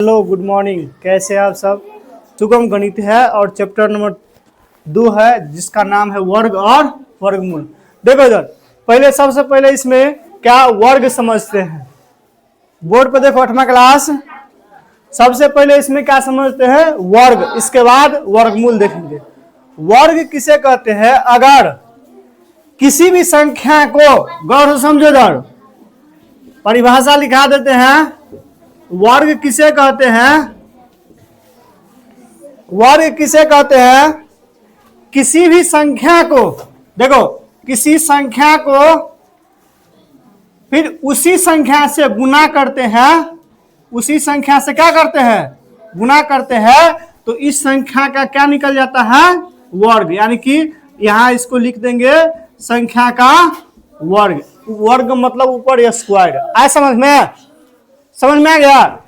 Hello good morning, कैसे आप सब। सुगम गणित है और चैप्टर नंबर 2 है जिसका नाम है वर्ग और वर्गमूल। देखो इधर, सबसे पहले इसमें क्या वर्ग समझते हैं। बोर्ड पर देखो 8वां क्लास। सबसे पहले इसमें क्या समझते हैं, वर्ग। इसके बाद वर्गमूल देखेंगे। वर्ग किसे कहते हैं, अगर किसी भी संख्या को, गौर से समझो इधर, परिभाषा लिखा देते हैं। वर्ग किसे कहते हैं, वर्ग किसे कहते हैं, किसी भी संख्या को, देखो किसी संख्या को फिर उसी संख्या से गुना करते हैं, उसी संख्या से क्या करते हैं, गुना करते हैं, तो इस संख्या का क्या निकल जाता है, वर्ग। यानी कि यहां इसको लिख देंगे संख्या का वर्ग। वर्ग मतलब ऊपर स्क्वायर। आए समझ में आ गया।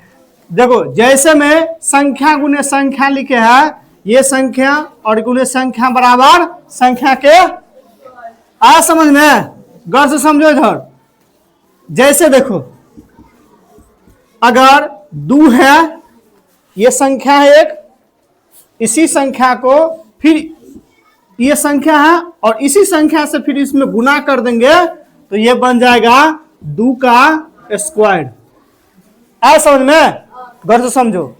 देखो जैसे में संख्या गुने संख्या लिखे है, ये संख्या और गुने संख्या बराबर संख्या के, आ समझ में, गौर से समझो इधर। जैसे देखो अगर 2 है, ये संख्या है एक, इसी संख्या को फिर ये संख्या है और इसी संख्या से फिर इसमें गुना कर देंगे तो ये बन जाएगा 2 का स्क्वायर। आए समझ में, गौर से समझो।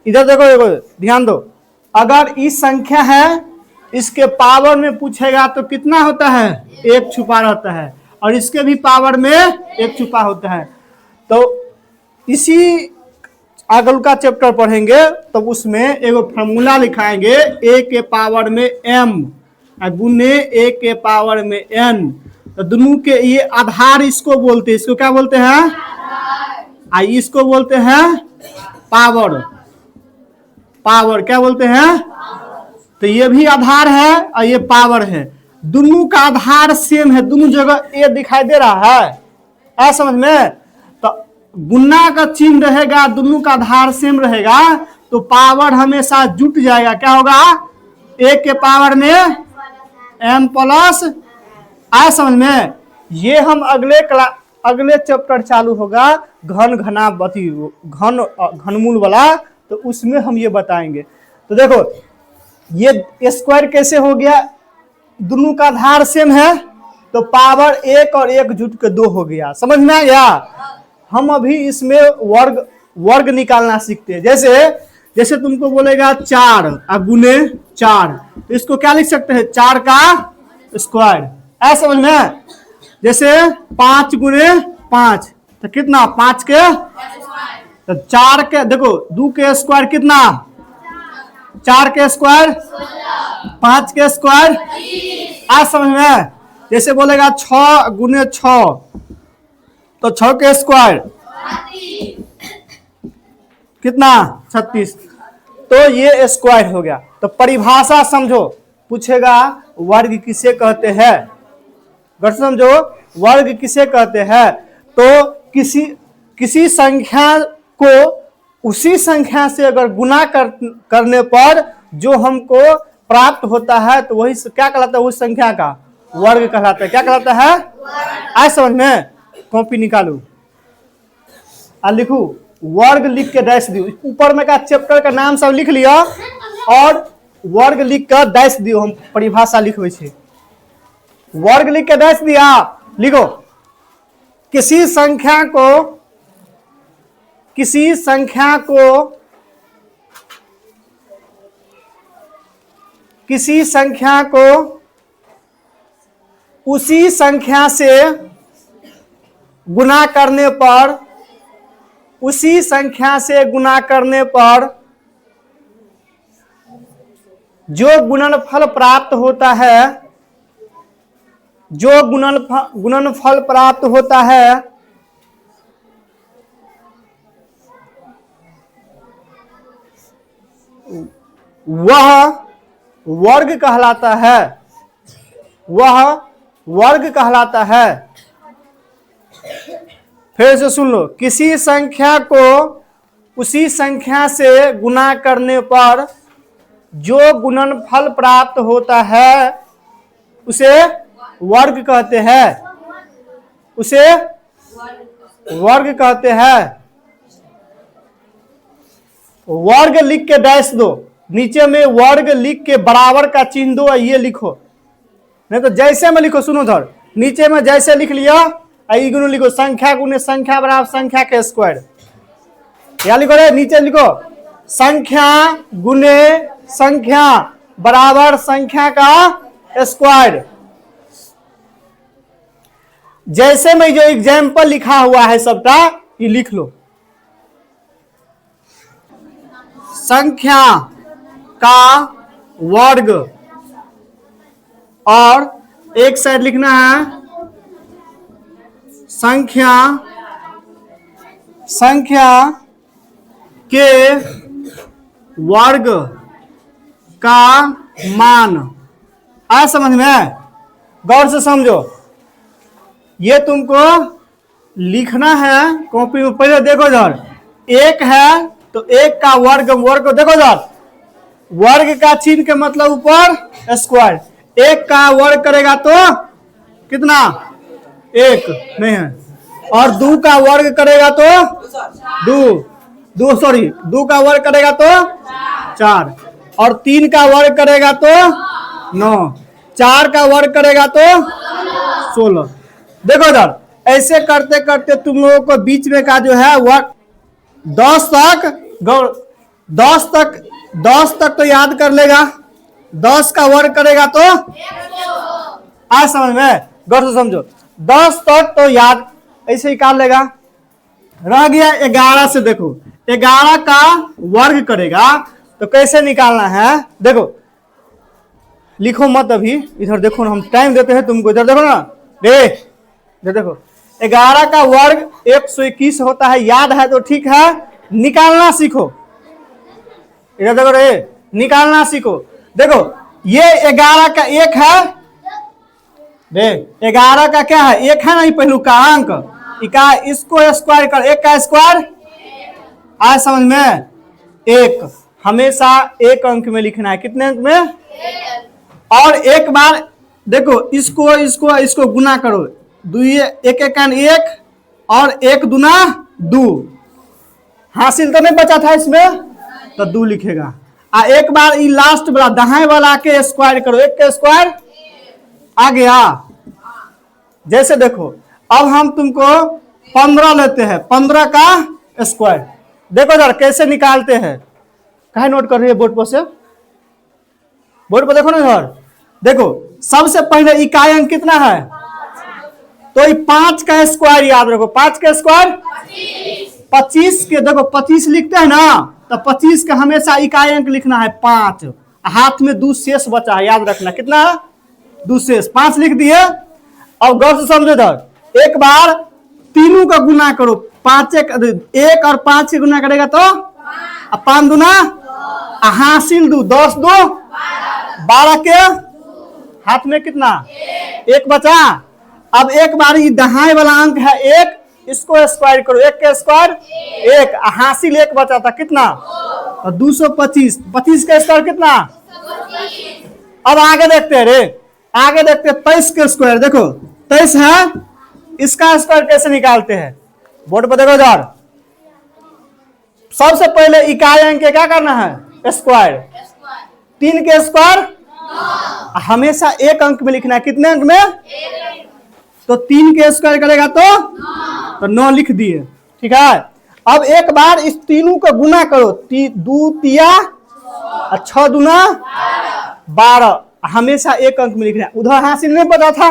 इधर देखो ध्यान दो, अगर इस संख्या है, इसके पावर में पूछेगा तो कितना होता है, 1 छुपा रहता है, और इसके भी पावर में 1 छुपा होता है। तो इसी आगे का चैप्टर पढ़ेंगे तो उसमें एगो फॉर्मूला लिखाएंगे, a के पावर में m गुने a के पावर में n। तो दोनों के ये आधार इसको बोलते हैं, इसको क्या बोलते हैं, इसको बोलते हैं पावर। पावर क्या बोलते हैं, तो ये भी आधार है और ये पावर है। दोनों का आधार सेम है, दोनों जगह ए दिखाई दे रहा है। ऐसा समझ में, तो गुना का चिन्ह रहेगा, दोनों का आधार सेम रहेगा तो पावर हमेशा जुट जाएगा। क्या होगा, ए के पावर में m प्लस। आए समझ में। ये हम अगले चैप्टर चालू होगा घनमूल वाला, तो उसमें हम ये बताएंगे। तो देखो ये स्क्वायर कैसे हो गया, दोनों का आधार सेम है तो पावर 1 और 1 जुट के 2 हो गया। समझ में आ गया। हम अभी इसमें वर्ग निकालना सीखते हैं। जैसे तुमको बोलेगा 4 गुने 4, तो इसको क्या लिख सकते हैं, 4 का स्क्वायर। ऐसा समझ में। जैसे 5 गुने 5 तो कितना, 5 के, तो 4 के, देखो 2 के स्क्वायर कितना, 4 के स्क्वायर 5 के स्क्वायर। आज समझ में। जैसे बोलेगा 6 गुने 6 तो 6 के स्क्वायर कितना, 36। तो ये स्क्वायर हो गया। तो परिभाषा समझो, पूछेगा वर्ग किसे कहते हैं, गौर से समझो, वर्ग किसे कहते हैं। तो किसी संख्या को उसी संख्या से अगर गुना करने पर जो हमको प्राप्त होता है तो वही क्या कहलाता है, उस संख्या का वर्ग कहलाता है। क्या कहलाता है, आए समझ में। कॉपी निकालू और लिखू, वर्ग लिख के डैश दियो। ऊपर में का चैप्टर का नाम सब लिख लिया और वर्ग लिख कर डैश दियो। हम परिभाषा लिखवे छे, वर्ग लिख के डैश दिया। लिखो, किसी संख्या को उसी संख्या से गुना करने पर जो गुणनफल प्राप्त होता है, वह वर्ग कहलाता है। फिर से सुन लो, किसी संख्या को उसी संख्या से गुना करने पर जो गुणनफल प्राप्त होता है उसे वर्ग कहते हैं। वर्ग लिख के डैश दो, नीचे में वर्ग लिख के बराबर का चिन्ह दो, ये लिखो। नहीं तो जैसे में लिखो, सुनो धर, नीचे में जैसे लिख लिया, गुणु लिखो, संख्या गुने संख्या बराबर संख्या के स्क्वायर। क्या लिखो रे, नीचे लिखो संख्या गुने संख्या बराबर संख्या का स्क्वायर। जैसे में जो एग्जाम्पल लिखा हुआ है सबका ये लिख लो। संख्या का वर्ग, और एक साइड लिखना है संख्या के वर्ग का मान। आया समझ में? गौर से समझो, ये तुमको लिखना है कॉपी में। पहले देखो इधर, एक है तो एक का वर्ग, वर्ग को देखो इधर, वर्ग का चिन्ह के मतलब ऊपर स्क्वायर। एक का वर्ग करेगा तो कितना? एक नहीं है। और दो का वर्ग करेगा तो दो का वर्ग करेगा तो 4, और 3 का वर्ग करेगा तो 9, 4 का वर्ग करेगा तो 16। देखो इधर, ऐसे करते करते तुम लोगों को बीच में का जो है वर्ग 10 तक तो याद कर लेगा। 10 का वर्ग करेगा तो आ समझ में? गौर से समझो, 10 तक तो याद ऐसे ही कर लेगा। रह गया 11 से, देखो 11 का वर्ग करेगा तो कैसे निकालना है? देखो, लिखो मत अभी, इधर देखो ना, हम टाइम देते हैं तुमको। इधर देखो ना, देखो 11 का वर्ग 121 होता है, याद है तो ठीक है, निकालना सीखो। इधर देखो रे, निकालना सीखो। देखो ये 11 का एक है, 11 का क्या है? एक है ना, ये पहलू का अंक, इका इसको स्क्वायर कर, एक का स्क्वायर आया समझ में? एक, हमेशा एक अंक में लिखना है। कितने अंक में? और एक बार देखो, इसको गुना करो, एक एक और एक दूना 2, हासिल तो नहीं बचा था इसमें, तो 2 लिखेगा। एक बार ये लास्ट वाला दाएं वाला के स्क्वायर करो, एक के स्क्वायर आ गया। जैसे देखो, अब हम तुमको 15 लेते हैं, 15 का स्क्वायर। देखो जरा कैसे निकालते हैं, कहे नोट कर रही है बोर्ड पर से, बोर्ड पर देखो ना इधर। देखो सबसे पहले इकाई अंक कितना है? तो ये 5 का स्क्वायर याद रखो, 5 का स्क्वायर 25 के, देखो 25 लिखते हैं ना, तो 25 का हमेशा इकाई अंक लिखना है 5। हाथ में 2 शेष बचा है, याद रखना कितना? 2 शेष। 5 लिख दिए। अब गौर से समझो इधर, एक बार तीनों का गुना करो, 1 और 5 से गुना करेगा तो 5 दूना हासिल 2, 10 2 12 के हाथ में कितना? 1 बचा। अब एक बार ये दहाई वाला अंक है 1, इसको स्क्वायर करो, 1 के स्क्वायर 1, हासिल 1 बचा था, कितना? 225। 25 का स्क्वायर कितना? अब आगे देखते हैं रे, आगे देखते हैं 23 के स्क्वायर। देखो 23 है, इसका स्क्वायर कैसे निकालते हैं? बोर्ड पर देखो इधर, सबसे पहले इकाई अंक क्या करना है? स्क्वायर। 3 के स्क्वायर हमेशा एक अंक में लिखना है। कितने अंक में? तो 3 के स्क्वायर करेगा तो 9 लिख दिए, ठीक है। अब एक बार इस तीनों को गुना करो, 2 तिया 6 दूना 12, हमेशा एक अंक में लिखना है। उधर हासिल नहीं पता था।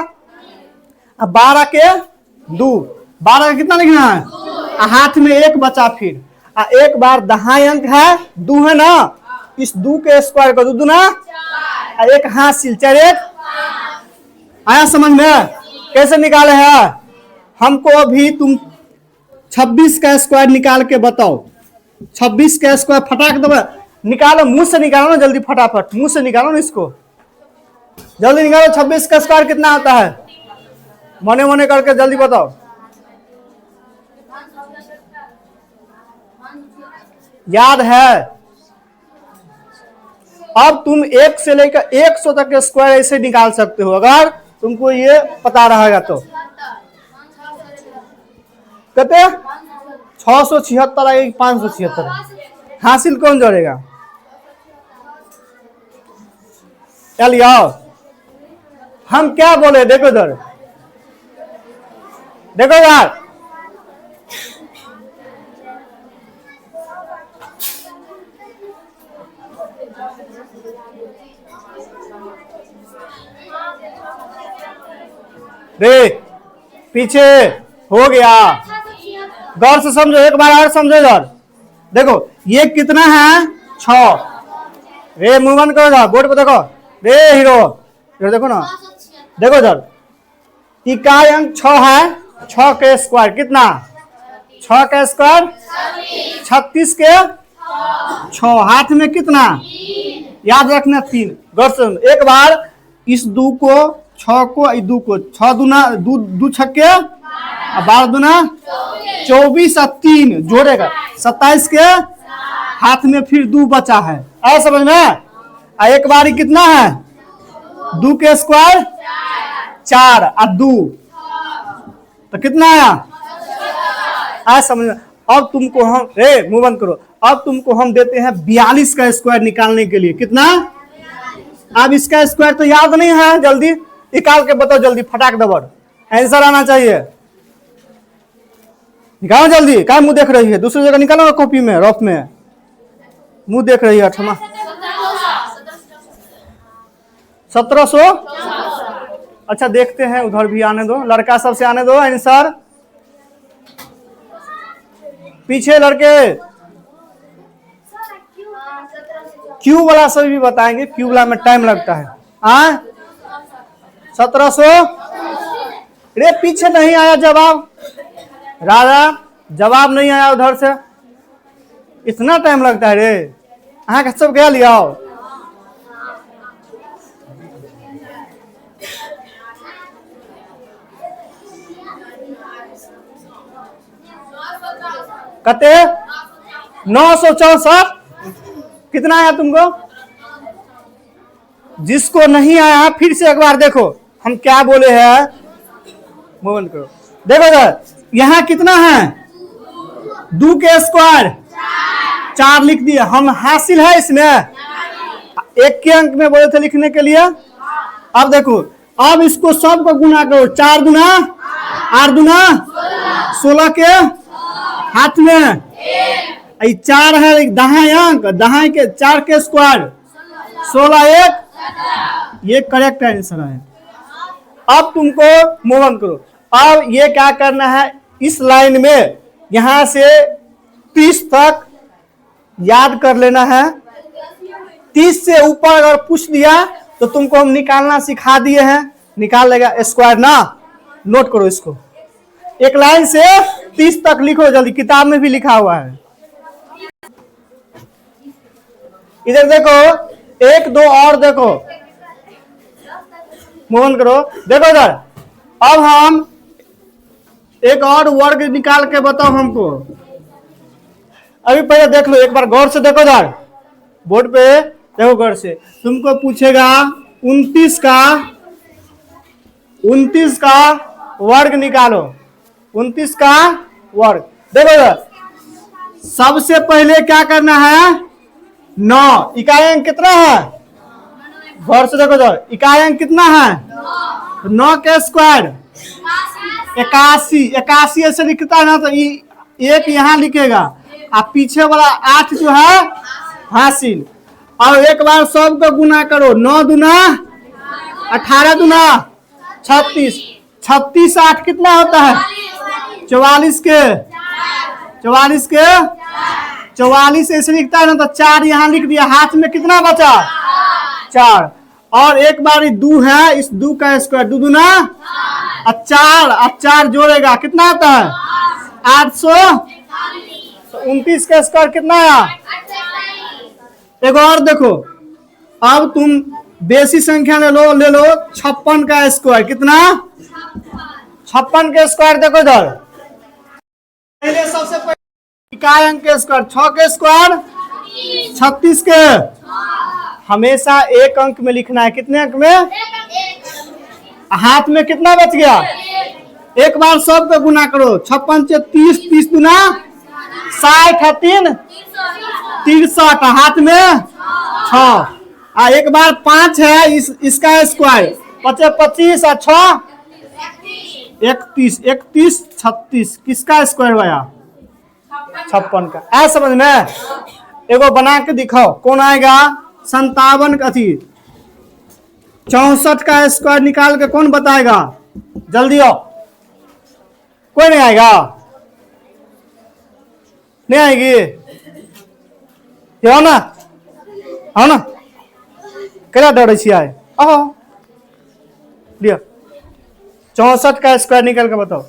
अब 12 के 2, 12 का कितना लिखना है? हाथ में 1 बचा। फिर एक बार दहाई अंक है 2 है ना, इस 2 के स्क्वायर को 2 दूना 1 हासिल 4 1। आया समझ में? कैसे निकाले हैं? हमको अभी तुम 26 का स्क्वायर निकाल के बताओ। 26 का स्क्वायर फटाक दो निकालो, मुंह से निकालो ना जल्दी, फटाफट मुंह से निकालो ना, इसको जल्दी निकालो। 26 का स्क्वायर कितना आता है? मने मने करके जल्दी बताओ। याद है? अब तुम 1 से लेकर 100 तक के स्क्वायर ऐसे निकाल सकते हो, अगर तुमको ये पता रहेगा तो। कहते 676 576, हासिल कौन जोड़ेगा? चलिए आओ, हम क्या बोले, देखो इधर, देखो यार, रे पीछे हो गया, गौर से समझो, एक बार और समझो इधर, देखो ये कितना है, 6। रे मुंह बंद करो, बोर्ड पे देखो, रे हीरो इधर देखो ना, देखो इधर, इकाई अंक 6 है, 6 के स्क्वायर कितना, 6 का स्क्वायर 36 के 6, हाथ में कितना, याद रखना 3। गौर से एक बार इस 2 को 6 को 2 को 6 दूना 2 छक्के 12 दूना 24 और 3 जोड़ेगा 27 के, हाथ में फिर 2 बचा है, ऐसा समझ में। एक बारी कितना है, 2 के स्क्वायर 4 और 2 तो कितना आया, ऐसा समझ में। अब तुमको हम, रे मुंह बंद करो, अब तुमको हम देते हैं 42 का स्क्वायर निकालने के लिए, कितना, अब इसका स्क्वायर तो याद नहीं है, जल्दी निकाल के बताओ, जल्दी फटाक दबड़, आंसर आना चाहिए, निकालो जल्दी। क्या मुंह देख रही है, दूसरी जगह निकालो ना, कॉपी में, रफ में मुंह देख रही है। 1700। अच्छा देखते हैं, उधर भी आने दो, लड़का सबसे आने दो आंसर, पीछे लड़के क्यू वाला सभी भी बताएंगे, क्यू वाला में टाइम लगता है। 1700। रे पीछे नहीं आया जवाब, राजा जवाब नहीं आया उधर से, इतना टाइम लगता है रे, का सब क्या लिया आओ। कते 964, कितना आया तुमको, जिसको नहीं आया फिर से एक बार देखो हम क्या बोले हैं, मोहन करो, देखो इधर, यहां कितना है, 2 के स्क्वायर 4 लिख दिया हम, हासिल है इसमें, 1 के अंक में बोले थे लिखने के लिए। अब देखो, अब इसको सबको गुना करो, 4 दूना 8 दूना 16 के, हाथ में 4 है, दहाई अंक, दहाई के 4 के स्क्वायर 16 1, ये करेक्ट आंसर है। अब तुमको मूव करो, अब ये क्या करना है, इस लाइन में यहां से 30 तक याद कर लेना है, 30 से ऊपर अगर पूछ दिया तो तुमको हम निकालना सिखा दिए हैं, निकाल लेगा स्क्वायर ना, नोट करो इसको, एक लाइन से 30 तक लिखो जल्दी, किताब में भी लिखा हुआ है। इधर देखो, 1 2 और देखो, मोहन करो, देखो इधर, अब हम एक और वर्ग निकाल के बताओ हमको, अभी पहले देख लो, एक बार गौर से देखो इधर बोर्ड पे, देखो गौर से, तुमको पूछेगा 29 का वर्ग निकालो, 29 का वर्ग, देखो इधर, सबसे पहले क्या करना है, 9, इकाई अंक कितना है, गौर से देखो इधर, इकाई अंक कितना है, 9 के स्क्वायर 81, 81 ऐसे लिखता है ना, तो एक यहाँ लिखेगा, और पीछे वाला 8 जो है हासिल, और एक बार सबको गुना करो, 9 दूना 18 दूना 36, 36 8 कितना होता है, 44 के 44 ऐसे लिखता है ना, तो 4 यहाँ लिख दिया, हाथ में कितना बचा, 4, और एक बार 2 है, इस 2 का स्क्वायर 2 दूना 4 जोड़ेगा, कितना आता है 800, तो 29 का स्क्वायर कितना आया, एक और देखो, अब तुम बेसी संख्या ले लो 56 का स्क्वायर, कितना 56 के स्क्वायर, देखो इधर, पहले सबसे पहले इकाई अंक के स्क्वायर, 6 के स्क्वायर 36 के, हमेशा एक अंक में लिखना है, कितने अंक में, हाथ में कितना बच गया, एक बार सब पे गुना करो, 56 से 30, 30 दूना 60 है, 3 63, हाथ में 6। एक बार 5 है, इसका स्क्वायर 25 और 6 31, 31 36, किसका स्क्वायर आया? 56 का। ऐसा समझ में? एगो बना के दिखाओ, कौन आएगा? 57 का थी 64 का स्क्वायर निकाल के कौन बताएगा? जल्दी आओ। कोई नहीं आएगा? नहीं आएगी? हो ना, हो ना, क्या डर आए? आओ लिया। 64 का स्क्वायर निकाल के बताओ।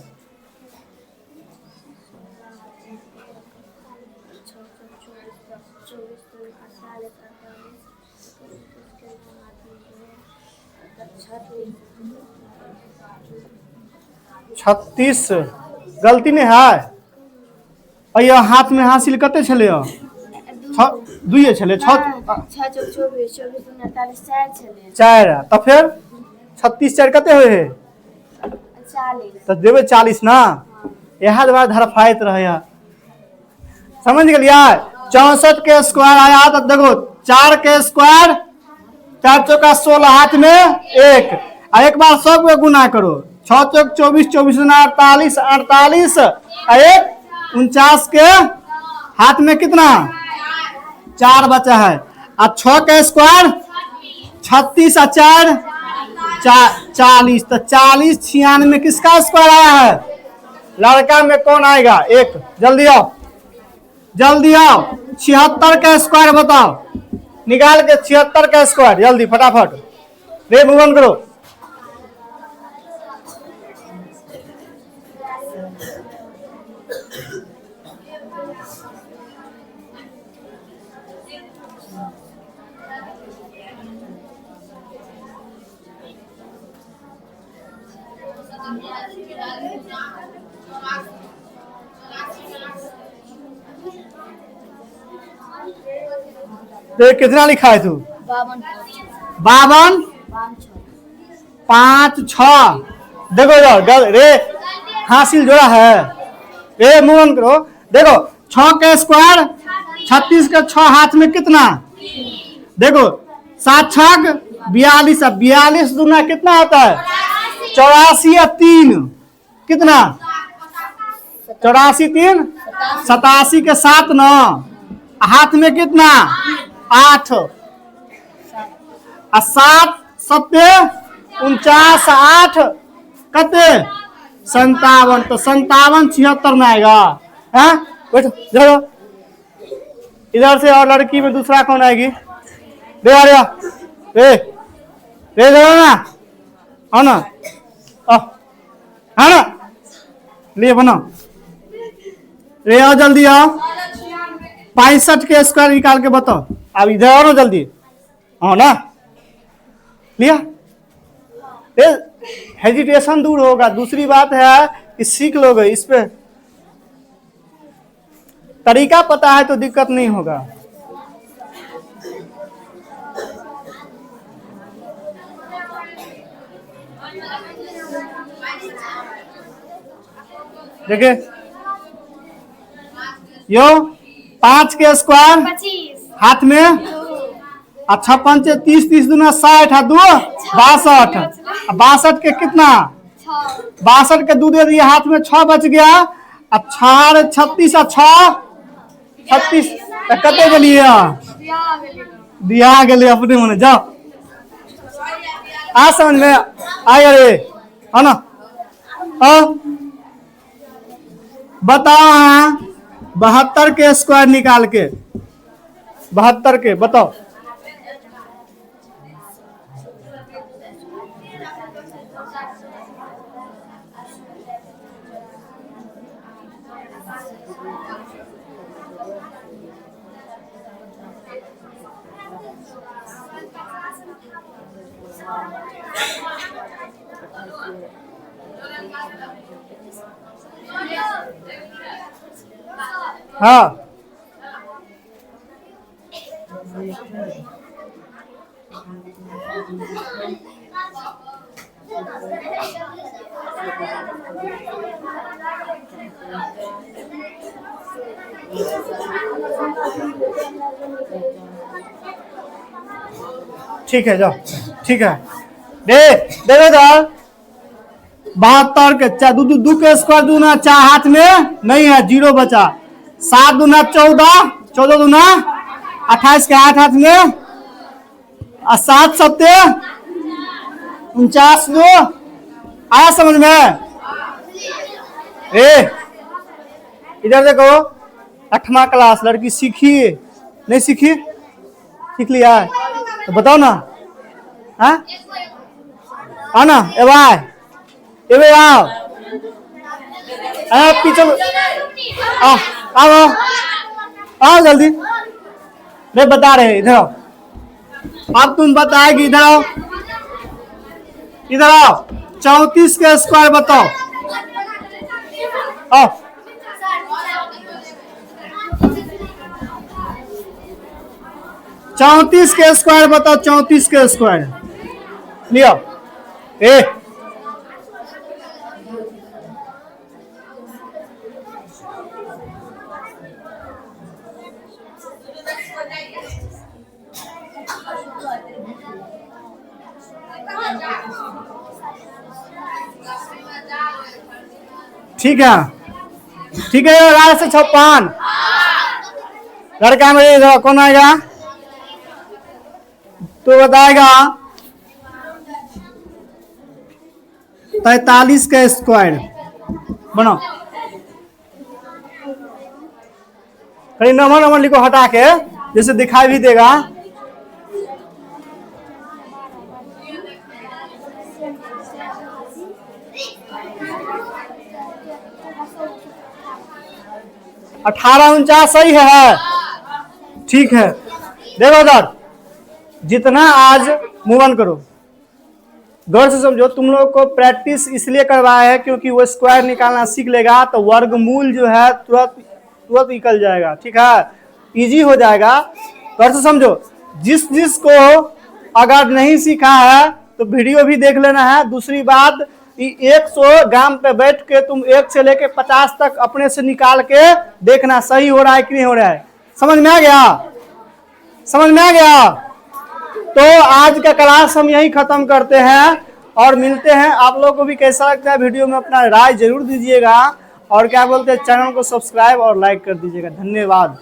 छत्तीस गलती नहीं है। और यह हाथ में हासिल कते छले? दुइये छले। 4 तो फिर 36 4 कते हुए है? 40 तो देवे 40 ना। यह बार धरफाइत रहे। समझ गलिया? 64 के स्क्वायर आया तो देखो 4 के स्क्वायर 4 चौका 16, हाथ में 1। एक बार सब को गुना करो। 6 चौक 24, 24 48, 48 1 49 के हाथ में कितना? 4 बचा है। और 6 का स्क्वायर 36 और 4 40, तो 40 96 में किसका स्क्वायर आया है? लड़का में कौन आएगा? 1। जल्दी आओ, जल्दी आओ। 76 का स्क्वायर बताओ, निकाल के 76 का स्क्वायर जल्दी फटाफट। रे मूव करो। तो कितना लिखा है तू? 52 5 6। देखो यार रे हासिल जोड़ा है। रे मूव करो। देखो 6 का स्क्वायर 36 का 6, हाथ में कितना? देखो 7 6 42, 42 दूना कितना होता है? 84 या 3 कितना? 84 3 87 के 7 9, हाथ में कितना? 8 और 7 7 49 8 कते? 57। तो 57 76 में आएगा। है बैठो चलो। इधर से और लड़की में दूसरा कौन आएगी? रे आ रहा रे रे ना, हो ना, है ना, ले बनो। रे आओ जल्दी आओ। 65 के स्क्वायर निकाल के बताओ। अब इधर आओ ना जल्दी। हो ना, लिया? हेजिटेशन दूर होगा। दूसरी बात है कि सीख लोगे, इस पे तरीका पता है तो दिक्कत नहीं होगा। देखिए यो 5 के स्क्वायर 25, हाथ में 56 30 30 दूना 60 है 2 62। 62 के कितना? 62 के 2 दे दिए, हाथ में 6 बच गया। अब 6 36 और 6 36 कते गलिए? दिया गए अपने मने। जाओ आ समझ में आया रे, है ना? बताओ। हाँ 72 के स्क्वायर निकाल के 72 के बताओ। हाँ ठीक है जाओ, ठीक है दे दे दे 72 के चार दू के स्क्वायर दूना 4 हाथ में नहीं है, 0 बचा। 7 दूना 14, 14 दूना 28 के 8 हाथ में, और 7 सत्ते 49 दो। आया समझ में? इधर देखो, 8वां क्लास लड़की सीखी नहीं सीखी? सीख लिया तो बताओ ना। हाँ आओ ना, ए आओ पीछे आओ आओ जल्दी। नहीं बता रहे, इधर आओ। अब तुम बताएगी, इधर आओ, इधर आओ। 34 के स्क्वायर बताओ। आओ 34 के स्क्वायर बताओ, 34 के स्क्वायर लियो। ठीक है, ठीक है। 56 लड़का में कौन आएगा तो बताएगा 43 का स्क्वायर बनाओ। कहीं नंबर लिखो हटा के, जैसे दिखाई भी देगा। अठारह 49 सही है, ठीक है। देखो सर, जितना आज मूव ऑन करो, गौर से समझो। तुम लोग को प्रैक्टिस इसलिए करवाया है क्योंकि वो स्क्वायर निकालना सीख लेगा तो वर्गमूल जो है तुरंत निकल जाएगा, ठीक है, इजी हो जाएगा। गौर से समझो। जिसको अगर नहीं सीखा है तो वीडियो भी देख लेना है। दूसरी बात, 100 ग्राम पे बैठ के तुम 1 से लेके 50 तक अपने से निकाल के देखना सही हो रहा है कि नहीं हो रहा है। समझ में आ गया? समझ में आ गया? तो आज का क्लास हम यही खत्म करते हैं और मिलते हैं। आप लोगों को भी कैसा लगता है वीडियो में अपना राय जरूर दीजिएगा, और क्या बोलते हैं, चैनल को सब्सक्राइब और लाइक कर दीजिएगा। धन्यवाद।